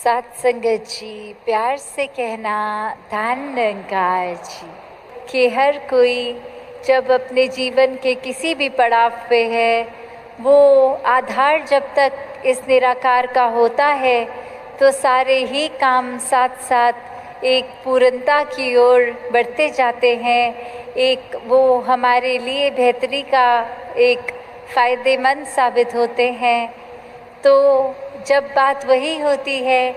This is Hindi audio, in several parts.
सात संगत जी, प्यार से कहना धन निरंकार जी कि हर कोई जब अपने जीवन के किसी भी पड़ाव पे है, वो आधार जब तक इस निराकार का होता है तो सारे ही काम साथ साथ एक पूर्णता की ओर बढ़ते जाते हैं। एक वो हमारे लिए बेहतरी का एक फ़ायदेमंद साबित होते हैं। तो जब बात वही होती है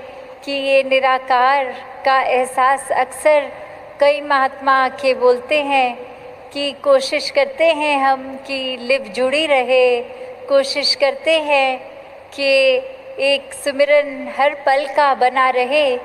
कि ये निराकार का एहसास अक्सर कई महात्मा के बोलते हैं कि कोशिश करते हैं हम कि लिव जुड़ी रहे, कोशिश करते हैं कि एक सिमरन हर पल का बना रहे,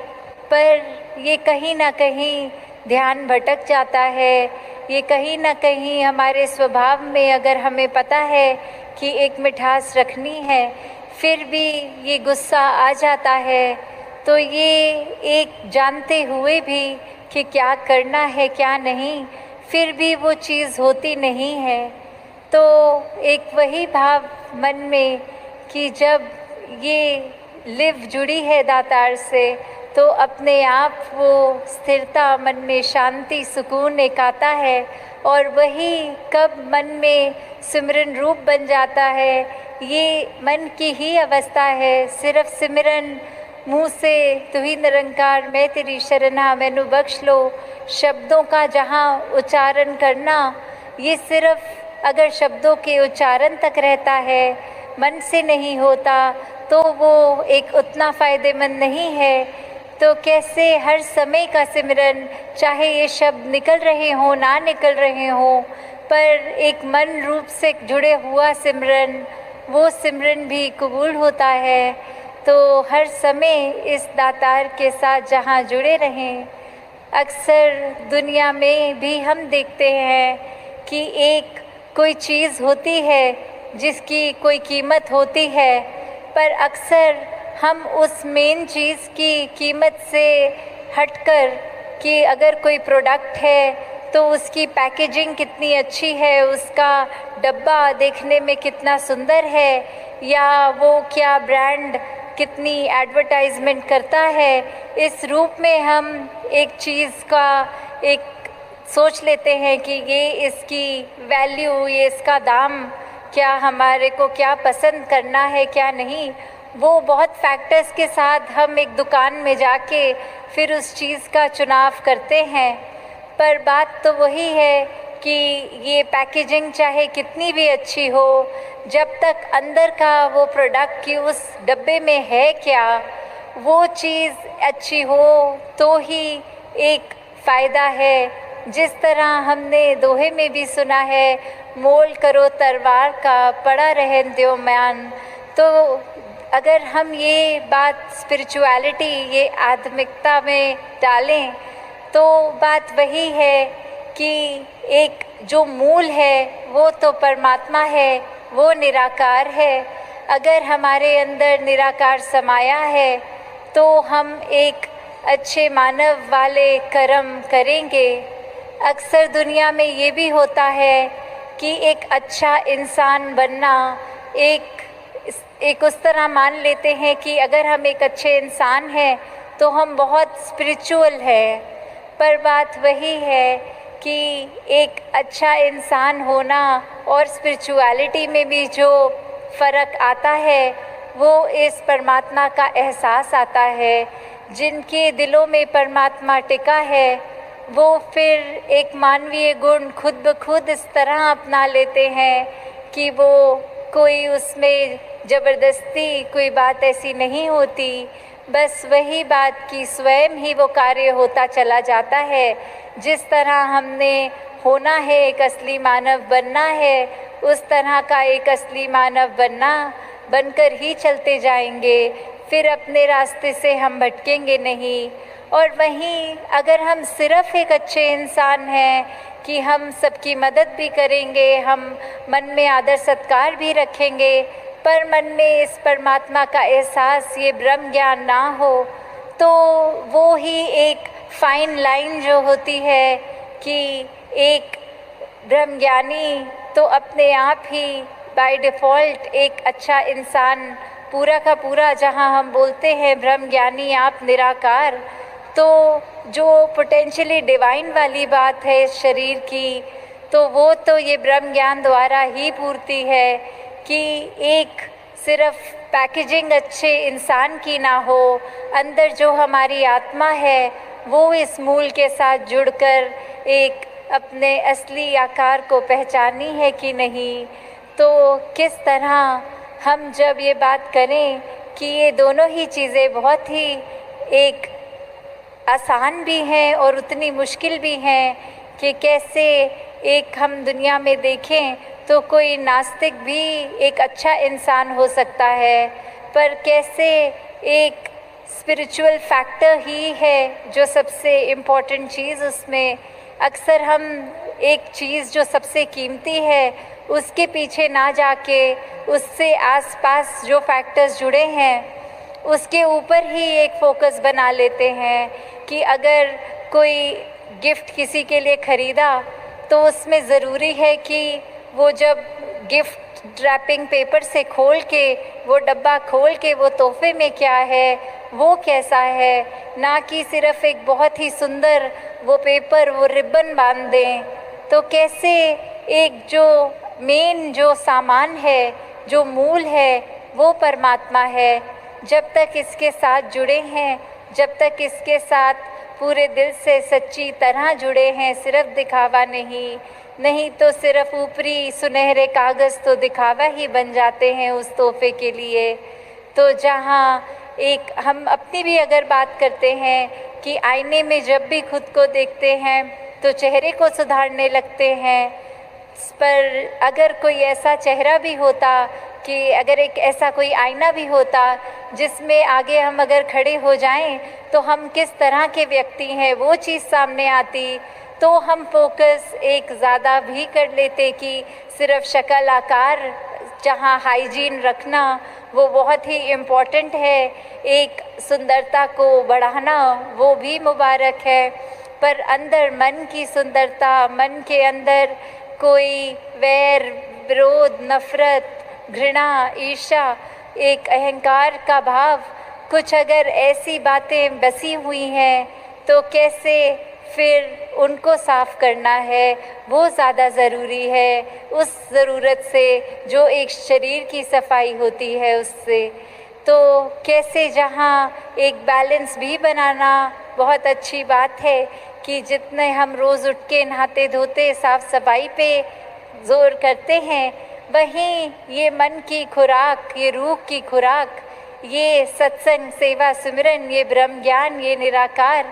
पर ये कहीं ना कहीं ध्यान भटक जाता है। ये कहीं ना कहीं हमारे स्वभाव में, अगर हमें पता है कि एक मिठास रखनी है, फिर भी ये गुस्सा आ जाता है। तो ये एक जानते हुए भी कि क्या करना है क्या नहीं, फिर भी वो चीज़ होती नहीं है। तो एक वही भाव मन में कि जब ये लिव जुड़ी है दातार से, तो अपने आप वो स्थिरता, मन में शांति, सुकून एक आता है। और वही कब मन में सिमरन रूप बन जाता है, ये मन की ही अवस्था है। सिर्फ सिमरन मुँह से तू ही निरंकार मैं तेरी शरणा मैनू बख्श लो शब्दों का जहाँ उच्चारण करना, ये सिर्फ अगर शब्दों के उच्चारण तक रहता है, मन से नहीं होता, तो वो एक उतना फ़ायदेमंद नहीं है। तो कैसे हर समय का सिमरन, चाहे ये शब्द निकल रहे हों ना निकल रहे हों, पर एक मन रूप से जुड़े हुआ सिमरन, वो सिमरन भी कबूल होता है। तो हर समय इस दातार के साथ जहाँ जुड़े रहें। अक्सर दुनिया में भी हम देखते हैं कि एक कोई चीज़ होती है जिसकी कोई कीमत होती है, पर अक्सर हम उस मेन चीज़ की कीमत से हटकर कि अगर कोई प्रोडक्ट है तो उसकी पैकेजिंग कितनी अच्छी है, उसका डब्बा देखने में कितना सुंदर है, या वो क्या ब्रांड कितनी एडवर्टाइजमेंट करता है, इस रूप में हम एक चीज़ का एक सोच लेते हैं कि ये इसकी वैल्यू, ये इसका दाम, क्या हमारे को क्या पसंद करना है क्या नहीं, वो बहुत फैक्टर्स के साथ हम एक दुकान में जाके फिर उस चीज़ का चुनाव करते हैं। पर बात तो वही है कि ये पैकेजिंग चाहे कितनी भी अच्छी हो, जब तक अंदर का वो प्रोडक्ट की उस डब्बे में है क्या, वो चीज़ अच्छी हो तो ही एक फ़ायदा है। जिस तरह हमने दोहे में भी सुना है, मोल करो तरवार का पड़ा रहन द्यो म्यान। तो अगर हम ये बात स्पिरिचुअलिटी, ये आध्यात्मिकता में डालें, तो बात वही है कि एक जो मूल है वो तो परमात्मा है, वो निराकार है। अगर हमारे अंदर निराकार समाया है तो हम एक अच्छे मानव वाले कर्म करेंगे। अक्सर दुनिया में ये भी होता है कि एक अच्छा इंसान बनना एक उस तरह मान लेते हैं कि अगर हम एक अच्छे इंसान हैं तो हम बहुत स्पिरिचुअल हैं। पर बात वही है कि एक अच्छा इंसान होना और स्पिरिचुअलिटी में भी जो फ़र्क आता है, वो इस परमात्मा का एहसास आता है। जिनके दिलों में परमात्मा टिका है, वो फिर एक मानवीय गुण खुद ब खुद इस तरह अपना लेते हैं कि वो कोई उसमें ज़बरदस्ती कोई बात ऐसी नहीं होती। बस वही बात कि स्वयं ही वो कार्य होता चला जाता है। जिस तरह हमने होना है, एक असली मानव बनना है, उस तरह का एक असली मानव बनकर ही चलते जाएंगे। फिर अपने रास्ते से हम भटकेंगे नहीं। और वहीं अगर हम सिर्फ़ एक अच्छे इंसान हैं कि हम सबकी मदद भी करेंगे, हम मन में आदर सत्कार भी रखेंगे, पर मन में इस परमात्मा का एहसास, ये ब्रह्म ज्ञान ना हो, तो वो ही एक फाइन लाइन जो होती है कि एक ब्रह्मज्ञानी तो अपने आप ही बाय डिफ़ॉल्ट एक अच्छा इंसान पूरा का पूरा जहाँ हम बोलते हैं ब्रह्म ज्ञानी आप निराकार, तो जो पोटेंशियली डिवाइन वाली बात है शरीर की, तो वो तो ये ब्रह्म ज्ञान द्वारा ही पूर्ति है कि एक सिर्फ पैकेजिंग अच्छे इंसान की ना हो, अंदर जो हमारी आत्मा है वो इस मूल के साथ जुड़कर एक अपने असली आकार को पहचानी है कि नहीं। तो किस तरह हम जब ये बात करें कि ये दोनों ही चीज़ें बहुत ही एक आसान भी हैं और उतनी मुश्किल भी हैं कि कैसे एक हम दुनिया में देखें तो कोई नास्तिक भी एक अच्छा इंसान हो सकता है, पर कैसे एक स्पिरिचुअल फैक्टर ही है जो सबसे इम्पोर्टेंट चीज़ उसमें। अक्सर हम एक चीज़ जो सबसे कीमती है उसके पीछे ना जाके उससे आसपास जो फैक्टर्स जुड़े हैं उसके ऊपर ही एक फोकस बना लेते हैं कि अगर कोई गिफ्ट किसी के लिए ख़रीदा तो उसमें ज़रूरी है कि वो जब गिफ्ट रैपिंग पेपर से खोल के वो डब्बा खोल के वो तोहफे में क्या है वो कैसा है, ना कि सिर्फ़ एक बहुत ही सुंदर वो पेपर वो रिबन बांध दें। तो कैसे एक जो मेन जो सामान है जो मूल है वो परमात्मा है, जब तक इसके साथ जुड़े हैं, जब तक इसके साथ पूरे दिल से सच्ची तरह जुड़े हैं, सिर्फ दिखावा नहीं तो सिर्फ ऊपरी सुनहरे कागज़ तो दिखावा ही बन जाते हैं उस तोहफे के लिए। तो जहाँ एक हम अपनी भी अगर बात करते हैं कि आईने में जब भी खुद को देखते हैं तो चेहरे को सुधारने लगते हैं, पर अगर कोई ऐसा चेहरा भी होता कि अगर एक ऐसा कोई आईना भी होता जिसमें आगे हम अगर खड़े हो जाएं तो हम किस तरह के व्यक्ति हैं वो चीज़ सामने आती, तो हम फोकस एक ज़्यादा भी कर लेते कि सिर्फ शक्ल आकार जहाँ हाइजीन रखना वो बहुत ही इम्पॉर्टेंट है, एक सुंदरता को बढ़ाना वो भी मुबारक है, पर अंदर मन की सुंदरता, मन के अंदर कोई वैर विरोध नफ़रत घृणा ईर्ष्या एक अहंकार का भाव कुछ अगर ऐसी बातें बसी हुई हैं तो कैसे फिर उनको साफ़ करना है वो ज़्यादा ज़रूरी है उस ज़रूरत से जो एक शरीर की सफाई होती है उससे। तो कैसे जहाँ एक बैलेंस भी बनाना बहुत अच्छी बात है कि जितने हम रोज़ उठ के नहाते धोते साफ़ सफाई पे ज़ोर करते हैं, वहीं ये मन की खुराक, ये रूह की खुराक, ये सत्संग सेवा सिमरन, ये ब्रह्म ज्ञान, ये निराकार,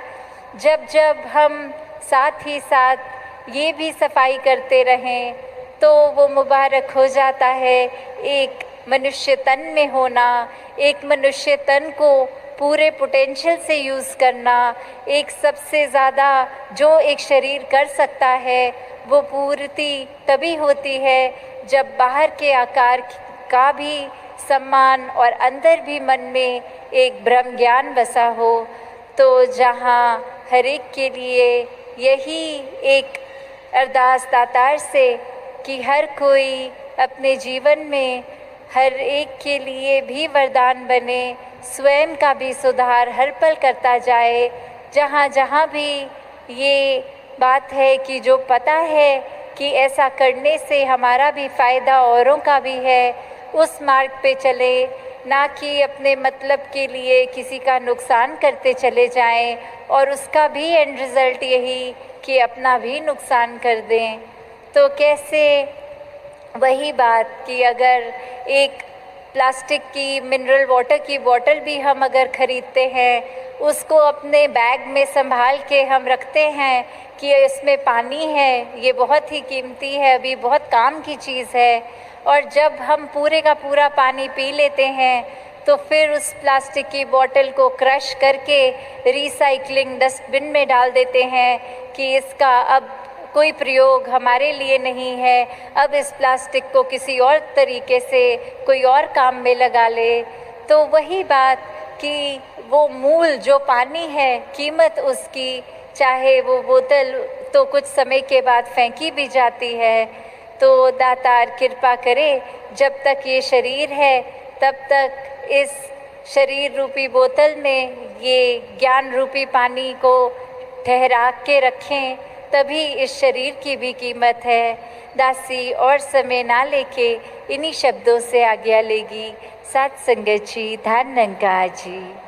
जब जब हम साथ ही साथ ये भी सफाई करते रहें तो वो मुबारक हो जाता है। एक मनुष्य तन में होना, एक मनुष्य तन को पूरे पोटेंशियल से यूज़ करना, एक सबसे ज़्यादा जो एक शरीर कर सकता है वो पूर्ति तभी होती है जब बाहर के आकार का भी सम्मान और अंदर भी मन में एक ब्रह्म ज्ञान बसा हो। तो जहाँ हर एक के लिए यही एक अरदास दातार से कि हर कोई अपने जीवन में हर एक के लिए भी वरदान बने, स्वयं का भी सुधार हर पल करता जाए। जहाँ जहाँ भी ये बात है कि जो पता है कि ऐसा करने से हमारा भी फ़ायदा औरों का भी है, उस मार्ग पे चले, ना कि अपने मतलब के लिए किसी का नुकसान करते चले जाएं और उसका भी एंड रिज़ल्ट यही कि अपना भी नुकसान कर दें। तो कैसे वही बात कि अगर एक प्लास्टिक की मिनरल वाटर की बोतल भी हम अगर ख़रीदते हैं, उसको अपने बैग में संभाल के हम रखते हैं कि इसमें पानी है, ये बहुत ही कीमती है, अभी बहुत काम की चीज़ है, और जब हम पूरे का पूरा पानी पी लेते हैं तो फिर उस प्लास्टिक की बोतल को क्रश करके रिसाइकलिंग डस्टबिन में डाल देते हैं कि इसका अब कोई प्रयोग हमारे लिए नहीं है, अब इस प्लास्टिक को किसी और तरीके से कोई और काम में लगा ले। तो वही बात कि वो मूल जो पानी है, कीमत उसकी, चाहे वो बोतल तो कुछ समय के बाद फेंकी भी जाती है। तो दातार कृपा करे, जब तक ये शरीर है तब तक इस शरीर रूपी बोतल में ये ज्ञान रूपी पानी को ठहरा के रखें, तभी इस शरीर की भी कीमत है। दासी और समय ना लेके इन्हीं शब्दों से आज्ञा लेगी। सात संगत जी, धन निरंकार जी।